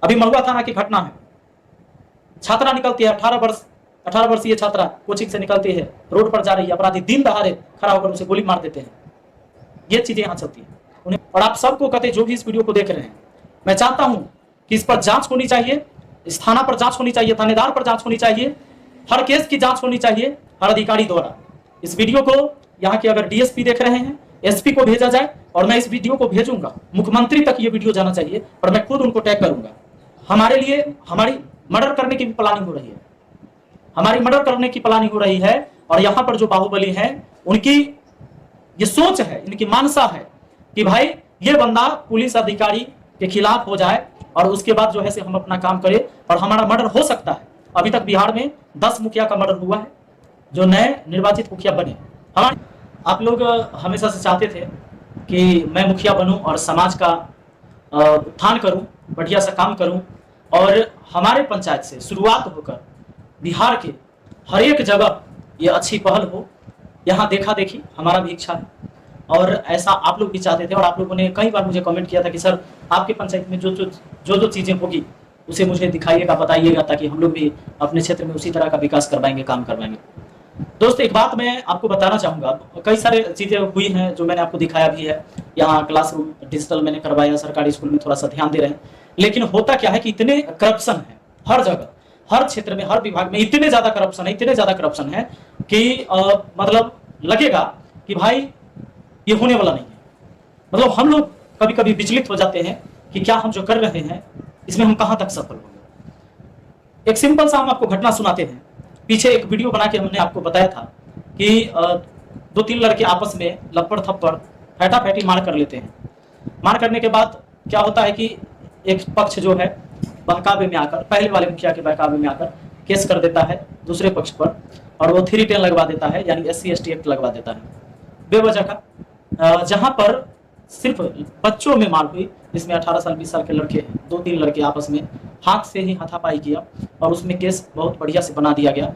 अभी महुआ थाना की घटना है, छात्रा निकलती है 18 वर्षीय छात्रा कोचिंग से निकलती है, रोड पर जा रही है, अपराधी दिन दहाड़े खड़ा होकर उसे गोली मार देते हैं। ये चीजें यहाँ चलती है उन्हें। और आप सबको कहते जो भी इस वीडियो को देख रहे हैं, मैं चाहता हूं कि इस पर जांच होनी चाहिए, इस थाना पर जांच होनी चाहिए, थानेदार पर जांच होनी चाहिए, हर केस की जांच होनी चाहिए हर अधिकारी द्वारा। इस वीडियो को यहाँ के अगर डीएसपी देख रहे हैं, एसपी को भेजा जाए, और मैं इस वीडियो को भेजूंगा मुख्यमंत्री तक, ये वीडियो जाना चाहिए, और मैं खुद उनको टैग करूंगा। हमारे लिए हमारी मर्डर करने की भी प्लानिंग हो रही है, हमारी मर्डर करने की प्लानिंग हो रही है। और यहाँ पर जो बाहुबली है उनकी ये सोच है, इनकी मानसा है कि भाई ये बंदा पुलिस अधिकारी के खिलाफ हो जाए और उसके बाद जो है से हम अपना काम करें और हमारा मर्डर हो सकता है। अभी तक बिहार में 10 मुखिया का मर्डर हुआ है जो नए निर्वाचित मुखिया बने। हमारे आप लोग हमेशा से चाहते थे कि मैं मुखिया बनूं और समाज का उत्थान करूं, बढ़िया सा काम करूं, और हमारे पंचायत से शुरुआत होकर बिहार के हर एक जगह ये अच्छी पहल हो। यहाँ देखा देखी हमारा भी इच्छा है और ऐसा आप लोग भी चाहते थे। और आप लोगों ने कई बार मुझे कमेंट किया था कि सर आपके पंचायत में जो चीज़ें होगी उसे मुझे दिखाइएगा, बताइएगा, ताकि हम लोग भी अपने क्षेत्र में उसी तरह का विकास करवाएंगे, काम करवाएंगे। दोस्त एक बात मैं आपको बताना चाहूँगा, कई सारे चीज़ें हुई हैं जो मैंने आपको दिखाया भी है। यहाँ क्लासरूम डिजिटल मैंने करवाया, सरकारी स्कूल में थोड़ा सा ध्यान दे रहे हैं, लेकिन होता क्या है कि इतने करप्शन है हर जगह, हर क्षेत्र में, हर विभाग में इतने ज्यादा करप्शन है, इतने ज्यादा करप्शन है कि मतलब लगेगा कि भाई ये होने वाला नहीं है। मतलब हम लोग कभी कभी विचलित हो जाते हैं कि क्या हम जो कर रहे हैं इसमें हम कहां तक सफल होंगे। एक सिंपल सा हम आपको घटना सुनाते हैं। पीछे एक वीडियो बना के हमने आपको बताया था कि 2-3 लड़के आपस में लपड़ थप्पड़ फैटा फैटी मार कर लेते हैं। मार करने के बाद क्या होता है कि एक पक्ष जो है बहकावे में आकर, पहले वाले मुखिया के बहकावे में आकर केस कर देता है दूसरे पक्ष पर, और वो 310 लगवा देता है, यानी SC/ST एक्ट लगवा देता है बेवजह का। जहां पर सिर्फ बच्चों में मार हुई, जिसमें 18 साल 20 साल के लड़के हैं, 2-3 लड़के आपस में हाथ से ही हाथापाई किया और उसमें केस बहुत बढ़िया से बना दिया गया।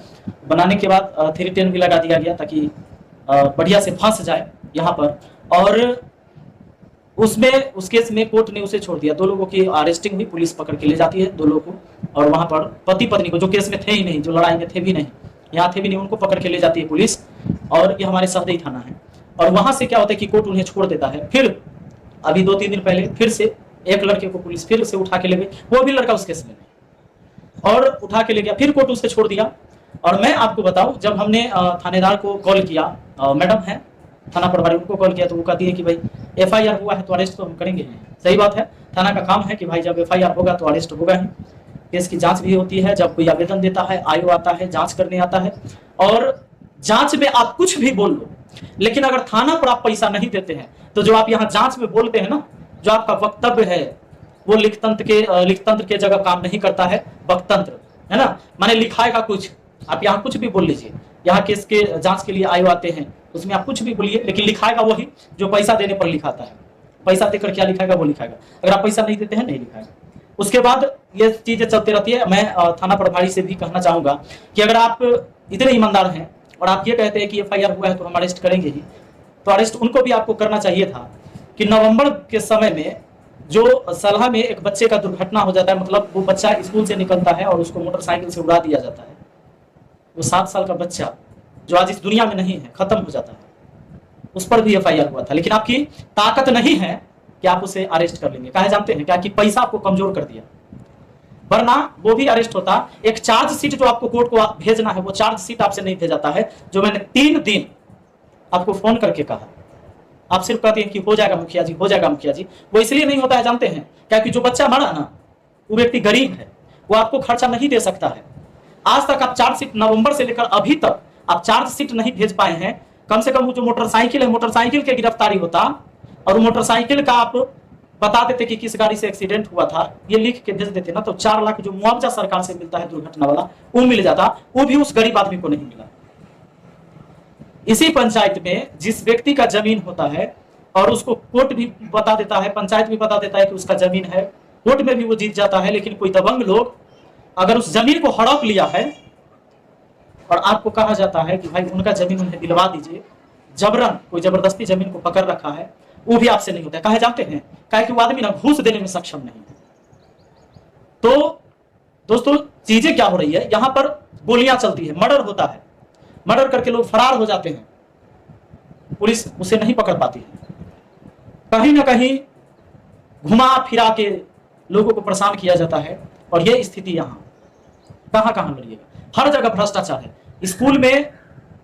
बनाने के बाद 310 भी लगा दिया गया ताकि बढ़िया से फंस जाए यहाँ पर। और उसमें उस केस में कोर्ट ने उसे छोड़ दिया। 2 लोगों की अरेस्टिंग हुई, पुलिस पकड़ के ले जाती है 2 लोगों को, और वहां पर पति पत्नी को, जो केस में थे ही नहीं, जो लड़ाई में थे भी नहीं, यहाँ थे भी नहीं, उनको पकड़ के ले जाती है पुलिस। और ये हमारे सहदेई थाना है। और वहां से क्या होता है कि कोर्ट उन्हें छोड़ देता है। फिर अभी 2-3 दिन पहले फिर से एक लड़के को पुलिस फिर से उठा के ले गई, वो भी लड़का उस केस में नहीं, और उठा के ले गया, फिर कोर्ट उसे छोड़ दिया। और मैं आपको बताऊं, जब हमने थानेदार को कॉल किया, मैडम है थाना प्रभारी, उनको कॉल किया तो वो कहती है कि भाई FIR हुआ है तो अरेस्ट तो हम करेंगे। सही बात है, थाना का काम है कि भाई जब FIR होगा तो अरेस्ट होगा ही। केस की जांच भी होती है, जब कोई आवेदन देता है, आयोग आता है, जांच करने आता है, और जांच में आप कुछ भी बोल लो, लेकिन अगर थाना पर आप पैसा नहीं देते हैं तो जो आप यहाँ जांच में बोलते हैं ना, जो आपका वक्तव्य है, वो लिखतंत्र के जगह काम नहीं करता है, वक्तंत्र है ना, माने लिखाएगा कुछ, आप यहाँ कुछ भी बोल लीजिए। यहाँ केस के जांच के लिए आयोग आते हैं, उसमें आप कुछ भी बोलिए, लेकिन लिखाएगा वही जो पैसा देने पर लिखाता है। पैसा देकर क्या लिखाएगा, वो लिखाएगा। अगर आप पैसा नहीं देते हैं, नहीं लिखाएगा। उसके बाद ये चीजें चलती रहती है। मैं थाना प्रभारी से भी कहना चाहूंगा कि अगर आप इतने ईमानदार हैं और आप ये कहते हैं कि FIR हुआ है तो हम अरेस्ट करेंगे ही, तो अरेस्ट उनको भी आपको करना चाहिए था कि नवंबर के समय में जो सलाह में एक बच्चे का दुर्घटना हो जाता है, मतलब वो बच्चा स्कूल से निकलता है और उसको मोटरसाइकिल से उड़ा दिया जाता है। वो 7 साल का बच्चा जो आज इस दुनिया में नहीं है, खत्म हो जाता है, उस पर भी FIR हुआ था। लेकिन आपकी ताकत नहीं है कि आप उसे अरेस्ट कर लेंगे। कहे जानते हैं क्या कि पैसा आपको कमजोर कर दिया, वरना वो भी अरेस्ट होता। एक चार्जशीट जो आपको कोर्ट को भेजना है, वो चार्जशीट आपसे नहीं भेजाता है, जो मैंने 3 दिन आपको फोन करके कहा। आप सिर्फ कहते हैं कि हो जाएगा मुखिया जी, हो जाएगा मुखिया जी। वो इसलिए नहीं होता है जानते हैं क्या कि जो बच्चा मरा ना, वो व्यक्ति गरीब है, वो आपको खर्चा नहीं दे सकता है। आज तक आप चार्जशीट, नवंबर से लेकर अभी तक आप चार्जशीट नहीं भेज पाए हैं। कम से कम वो जो मोटरसाइकिल है, मोटरसाइकिल की गिरफ्तारी होता और मोटरसाइकिल का आप बता देते कि किस गाड़ी से एक्सीडेंट हुआ था, ये लिख के भेज देते ना, तो 4 लाख जो मुआवजा सरकार से मिलता है दुर्घटना वाला, वो मिल जाता। वो भी उस गरीब आदमी को नहीं मिला। इसी पंचायत में जिस व्यक्ति का जमीन होता है और उसको कोर्ट भी बता देता है, पंचायत भी बता देता है कि उसका जमीन है, कोर्ट में भी वो जीत जाता है, लेकिन कोई दबंग लोग अगर उस जमीन को हड़प लिया है और आपको कहा जाता है कि भाई उनका जमीन उन्हें दिलवा दीजिए, जबरन कोई जबरदस्ती जमीन को पकड़ रखा है, वो भी आपसे नहीं होता है। कहे जानते हैं, कहे कि वो आदमी ना घूस देने में सक्षम नहीं है। दोस्तों चीजें क्या हो रही है, यहां पर गोलियां चलती है, मर्डर होता है, मर्डर करके लोग फरार हो जाते हैं, पुलिस उसे नहीं पकड़ पाती है, कहीं ना कहीं घुमा फिरा के लोगों को परेशान किया जाता है। और ये स्थिति यहां कहां कहां मिलिएगा, हर जगह भ्रष्टाचार है। स्कूल में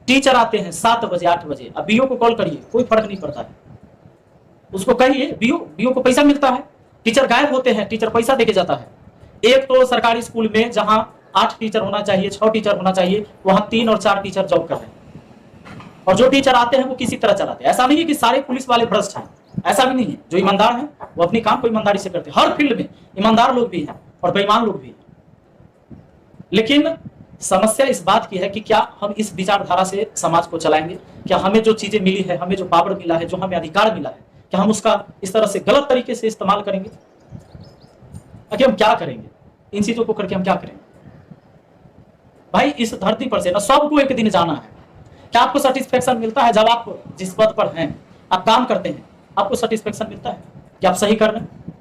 टीचर आते हैं 7 बजे 8 बजे, अब बीओ को कॉल करिए, कोई फर्क नहीं पड़ता है, उसको कहिए, बीओ को पैसा मिलता है, टीचर गायब होते हैं, टीचर पैसा देके जाता है। एक तो सरकारी स्कूल में जहां 8 टीचर होना चाहिए, 6 टीचर होना चाहिए, वहां 3 और 4 टीचर जॉब कर रहे हैं, और जो टीचर आते हैं वो किसी तरह चलाते हैं। ऐसा नहीं है कि सारे पुलिस वाले भ्रष्ट हैं, ऐसा भी नहीं है, जो ईमानदार हैं वो अपनी काम को ईमानदारी से करते हैं। हर फील्ड में ईमानदार लोग भी हैं और बेईमान लोग भी हैं, लेकिन समस्या इस बात की है कि क्या हम इस विचारधारा से समाज को चलाएंगे, क्या हमें जो चीजें मिली है, हमें जो पावर मिला है, जो हमें अधिकार मिला है, क्या हम उसका इस तरह से गलत तरीके से इस्तेमाल करेंगे? आखिर हम क्या करेंगे इन चीजों को करके, हम क्या करेंगे? भाई इस धरती पर से ना सबको एक दिन जाना है। क्या आपको सेटिस्फेक्शन मिलता है जब आप जिस पद पर हैं, आप काम करते हैं, आपको सेटिस्फेक्शन मिलता है कि आप सही कर रहे हैं?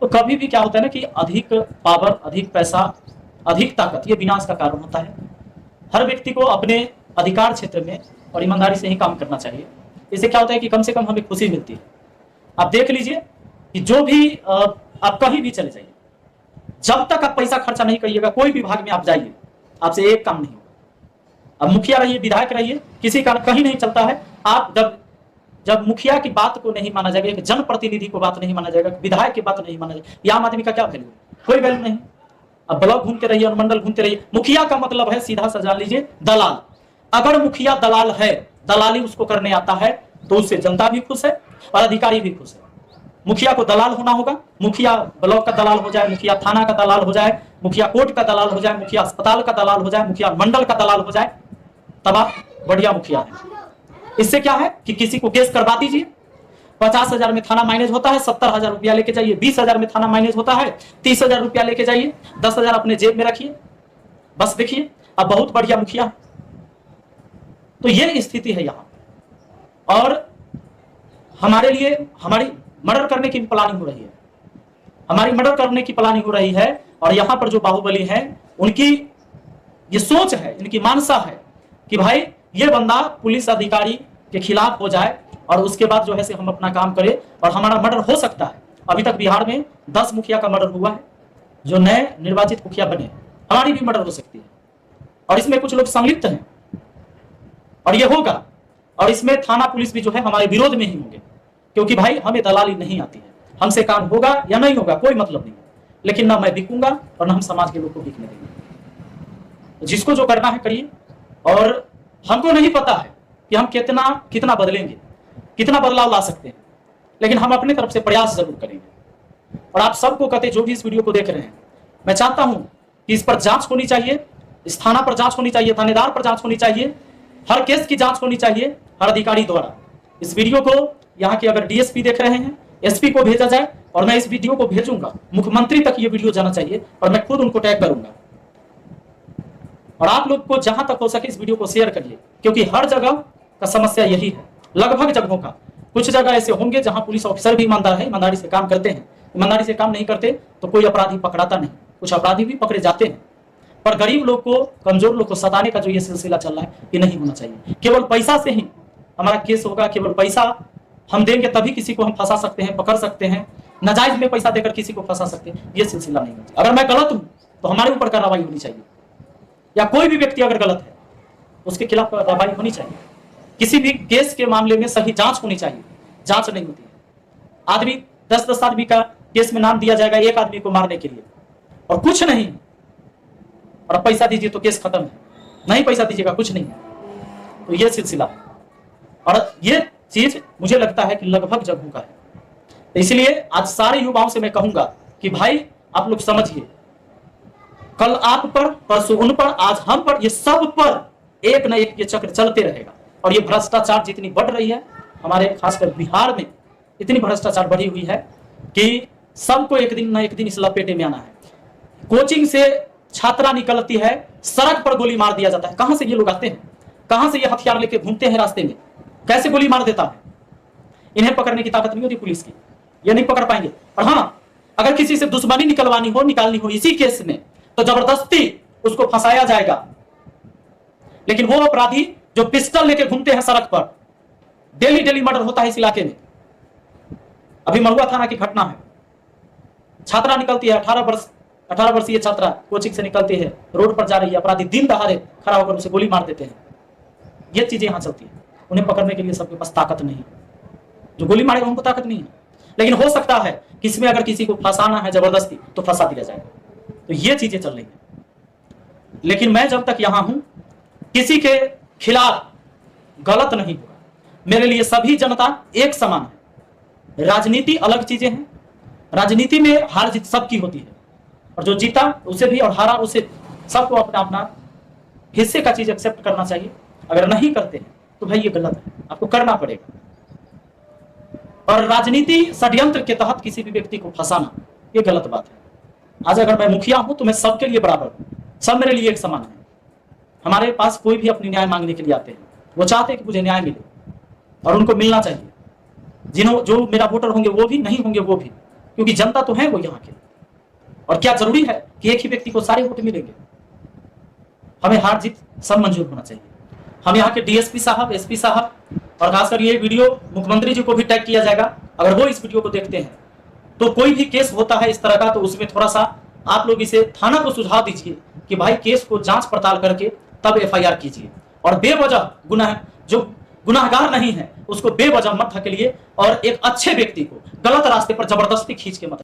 तो कभी भी क्या होता है ना कि अधिक पावर, अधिक पैसा, अधिक ताकत, ये विनाश का कारण होता है। हर व्यक्ति को अपने अधिकार क्षेत्र में और ईमानदारी से ही काम करना चाहिए। इससे क्या होता है कि कम से कम हमें खुशी मिलती है। आप देख लीजिए कि जो भी आप कहीं भी चले जाइए, जब तक आप पैसा खर्चा नहीं करिएगा, कोई विभाग में आप जाइए, आपसे एक काम नहीं होगा। अब मुखिया रहिए, विधायक रहिए, किसी का कहीं नहीं चलता है। आप जब मुखिया की बात को नहीं माना जाएगा, जनप्रतिनिधि को बात नहीं माना जाएगा, विधायक की बात नहीं माना जाएगा, आम आदमी का क्या वैल्यू? कोई वैल्यू नहीं। अब ब्लॉक घूमते रहिए, अनुमंडल घूमते रहिए, मुखिया का मतलब है सीधा सा जान लीजिए दलाल। अगर मुखिया दलाल है, दलाली उसको करने आता है, तो उससे जनता भी खुश है और अधिकारी भी खुश है। मुखिया को दलाल होना होगा, मुखिया ब्लॉक का दलाल हो जाए, मुखिया थाना का दलाल हो जाए, मुखिया कोर्ट का दलाल हो जाए, मुखिया अस्पताल का दलाल हो जाए, मुखिया मंडल का दलाल हो जाए, तब आप बढ़िया मुखिया है। इससे क्या है कि किसी को केस करवा दीजिए, 50,000 में थाना मैनेज होता है, 70,000 रुपया लेके जाइए, 20,000 में थाना मैनेज होता है, 30,000 रुपया लेके जाइए, 10,000 अपने जेब में रखिए, बस देखिए अब बहुत बढ़िया मुखिया। तो ये स्थिति है यहां। और हमारे लिए हमारी मर्डर करने की प्लानिंग हो रही है, हमारी मर्डर करने की प्लानिंग हो रही है। और यहां पर जो बाहुबली है, उनकी ये सोच है, इनकी मानसा है कि भाई ये बंदा पुलिस अधिकारी के खिलाफ हो जाए और उसके बाद जो है से हम अपना काम करें और हमारा मर्डर हो सकता है। अभी तक बिहार में 10 मुखिया का मर्डर हुआ है, जो नए निर्वाचित मुखिया बने, हमारी भी मर्डर हो सकती है। और इसमें कुछ लोग संलिप्त हैं और ये होगा, और इसमें थाना पुलिस भी जो है हमारे विरोध में ही होंगे, क्योंकि भाई हमें दलाली नहीं आती है। हमसे काम होगा या नहीं होगा कोई मतलब नहीं, लेकिन ना मैं बिकूंगा और ना हम समाज के लोग को बिकने देंगे। जिसको जो करना है करिए। और हमको नहीं पता है कि हम कितना बदलेंगे, कितना बदलाव ला सकते हैं, लेकिन हम अपनी तरफ से प्रयास जरूर करेंगे। और आप सबको कहते, जो भी इस वीडियो को देख रहे हैं, मैं चाहता हूं कि इस पर जांच होनी चाहिए, इस थाना पर जांच होनी चाहिए, थानेदार पर जांच होनी चाहिए, हर केस की जांच होनी चाहिए हर अधिकारी द्वारा। इस वीडियो को यहाँ के अगर डीएसपी देख रहे हैं, एसपी को भेजा जाए, और मैं इस वीडियो को भेजूंगा, मुख्यमंत्री तक ये वीडियो जाना चाहिए, और मैं खुद उनको टैग करूंगा। और आप लोग को जहां तक हो सके इस वीडियो को शेयर करिए, क्योंकि हर जगह का समस्या यही है, लगभग जगहों का। कुछ जगह ऐसे होंगे जहां पुलिस ऑफिसर भी ईमानदार है, ईमानदारी से काम करते हैं, ईमानदारी से काम नहीं करते तो कोई अपराधी पकड़ाता नहीं, कुछ अपराधी भी पकड़े जाते हैं। पर गरीब लोग को, कमजोर लोग को सताने का जो ये सिलसिला चल रहा है, ये नहीं होना चाहिए। केवल पैसा से ही हमारा केस होगा, केवल पैसा हम देंगे तभी किसी को हम फंसा सकते हैं, पकड़ सकते हैं, नाजायज में पैसा देकर किसी को फंसा सकते हैं, ये सिलसिला नहीं होता। अगर मैं गलत हूं तो हमारे ऊपर कार्रवाई होनी चाहिए, या कोई भी व्यक्ति अगर गलत है उसके खिलाफ कार्रवाई होनी चाहिए। किसी भी केस के मामले में सही जांच होनी चाहिए, जांच नहीं होती है। आदमी 10-10 आदमी का केस में नाम दिया जाएगा एक आदमी को मारने के लिए, और कुछ नहीं, और पैसा दीजिए तो केस खत्म है, नहीं पैसा दीजिएगा कुछ नहीं। तो ये सिलसिला है, और ये चीज मुझे लगता है कि लगभग जगहों का है। तो इसलिए आज सारे युवाओं से मैं कहूंगा कि भाई आप लोग समझिए, कल आप पर, परसों उन पर, आज हम पर, ये सब पर एक न एक ये चक्र चलते रहेगा। और ये भ्रष्टाचार जितनी बढ़ रही है, हमारे खासकर बिहार में इतनी भ्रष्टाचार बढ़ी हुई है कि सबको एक दिन न एक दिन इस लपेटे में आना है। कोचिंग से छात्रा निकलती है, सड़क पर गोली मार दिया जाता है। कहां से ये लोग आते हैं, कहां से ये हथियार लेके घूमते हैं रास्ते में, कैसे गोली मार देता है? इन्हें पकड़ने की ताकत नहीं होती पुलिस की, ये नहीं पकड़ पाएंगे। और हाँ, अगर किसी से दुश्मनी निकालनी हो इसी केस में, तो जबरदस्ती उसको फंसाया जाएगा। लेकिन वो अपराधी जो पिस्टल लेके घूमते हैं सड़क पर, डेली मर्डर होता है इस इलाके में। अभी महुआ थाना की घटना है, छात्रा निकलती है 18 वर्षीय छात्रा कोचिंग से निकलती है, रोड पर जा रही है, अपराधी दिन दहाड़े खड़ा होकर उसे गोली मार देते हैं। ये चीजें यहां चलती है। उन्हें पकड़ने के लिए सबके पास ताकत नहीं, जो गोली मारेगा उनको ताकत नहीं है। लेकिन हो सकता है कि इसमें अगर किसी को फंसाना है जबरदस्ती तो फंसा दिया जाएगा। तो ये चीजें चल रही है। लेकिन मैं जब तक यहां हूं, किसी के खिलाफ गलत नहीं होगा। मेरे लिए सभी जनता एक समान है। राजनीति अलग चीजें हैं, राजनीति में हार जीत सबकी होती है, और जो जीता उसे भी और हारा उसे, सबको अपना अपना हिस्से का चीज एक्सेप्ट करना चाहिए। अगर नहीं करते हैं तो भाई ये गलत है, आपको करना पड़ेगा। और राजनीति षड्यंत्र के तहत किसी भी व्यक्ति को फंसाना ये गलत बात है। आज अगर मैं मुखिया हूं तो मैं सबके लिए बराबर हूं, सब मेरे लिए एक समान है। हमारे पास कोई भी अपनी न्याय मांगने के लिए आते हैं, वो चाहते हैं कि मुझे न्याय मिले, और उनको मिलना चाहिए। जो मेरा वोटर होंगे वो भी, नहीं होंगे वो भी, क्योंकि जनता तो है वो यहाँ के। और क्या जरूरी है कि एक ही व्यक्ति को सारे वोट मिलेंगे? हमें हार जीत सब मंजूर होना चाहिए। हम यहाँ के डीएसपी साहब, एसपी साहब, और खासकर ये वीडियो मुख्यमंत्री जी को भी टैग किया जाएगा। अगर वो इस वीडियो को देखते हैं तो कोई भी केस होता है इस तरह का, तो उसमें थोड़ा सा आप लोग इसे थाना को सुझाव दीजिए कि भाई केस को जांच पड़ताल करके तब एफआईआर कीजिए, और बेवजह जो गुनाहगार नहीं है उसको बेवजह मत धकेलिए, और एक अच्छे व्यक्ति को गलत रास्ते पर जबरदस्ती खींच के मत